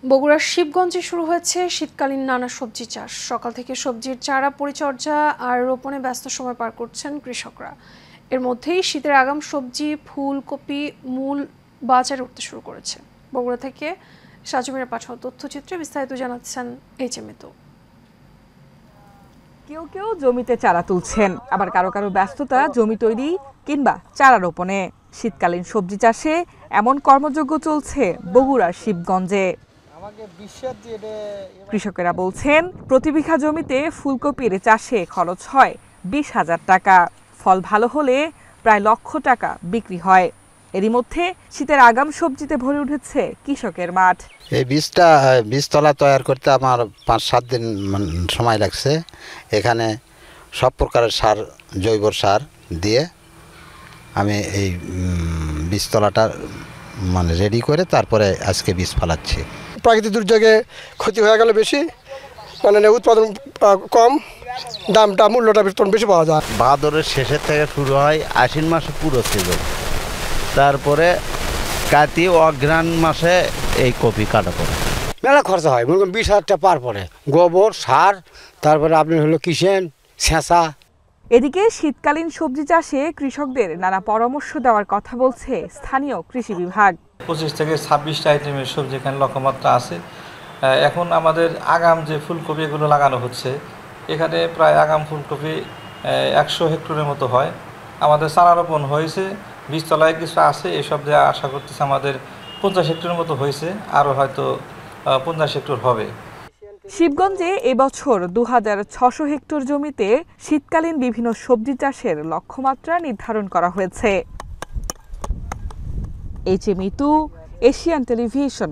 বগুড়ার শিবগঞ্জে শুরু হয়েছে শীতকালীন নানা সবজি চাষ। সকাল থেকে সবজির চারা পরিচর্যা আর রোপণে ব্যস্ত সময় পার করছেন কৃষকরা। এর মধ্যেই শীতের আগাম সবজি ফুলকপি মূল বাজারে উঠতে শুরু করেছে। বগুড়া থেকে সাজুমিরা পাঠাও তথ্যচিত্রে বিস্তারিত জানাচ্ছেন এইচএমএতো। কেউ কেউ জমিতে চারা তুলছেন, আবার কারো কারো ব্যস্ততা জমি তৈরি কিংবা চারা রোপণে। শীতকালীন সবজি চাষে এমন কর্মযজ্ঞ চলছে বগুড়ার শিবগঞ্জে। কৃষকেরা বলছেন, প্রতি বিঘা জমিতে ফুলকপির চাষে খরচ হয় 20,000 টাকা। ফল ভালো হলে প্রায় লক্ষ টাকা বিক্রি হয়। এরই মধ্যে শীতের আগাম সবজিতে ভরে উঠেছে কৃষকের মাঠ। এই বীজতলা তৈরি করতে আমার 5-7 দিন সময় লাগছে। এখানে সব প্রকারের সার, জৈব সার দিয়ে আমি এই বীজতলাটা রেডি করে তারপরে আজকে বীজ ফলাচ্ছি। প্রাকৃতিক দুর্যোগে ক্ষতি হয়ে গেলে বেশি, উৎপাদন কম, দামটা মূল্যটা বেশি পাওয়া যায়। ভাদরের শেষের থেকে শুরু হয়, আশ্বিন মাসে পুরো সিজন, তারপরে কাতি অঘ্রাণ মাসে এই কপি কাটা পড়ে। মেলা খরচা হয়, 20,000 টাকা পার পড়ে। গোবর সার, তারপরে আপনি হলো কিষেন ছেঁচা। এদিকে শীতকালীন সবজি চাষে কৃষকদের নানা পরামর্শ দেওয়ার কথা বলছে স্থানীয় কৃষি বিভাগ। 25 থেকে 26টা আইটেমের সবজি এখানে লক্ষ্যমাত্রা আছে। এখন আমাদের আগাম যে ফুলকপি এগুলো লাগানো হচ্ছে, এখানে প্রায় আগাম ফুলকপি 100 হেক্টরের মতো হয়। আমাদের চারা রোপণ হয়েছে, বীজতলায় কিছু আছে, এসব দিয়ে আশা করতেছে আমাদের 50 হেক্টরের মতো হয়েছে, আরও হয়তো 50 হেক্টর হবে। শিবগঞ্জে এবছর 2600 হেক্টর জমিতে শীতকালীন বিভিন্ন সবজি চাষের লক্ষ্যমাত্রা নির্ধারণ করা হয়েছে। এইচএমএতো, এশিয়ান টেলিভিশন।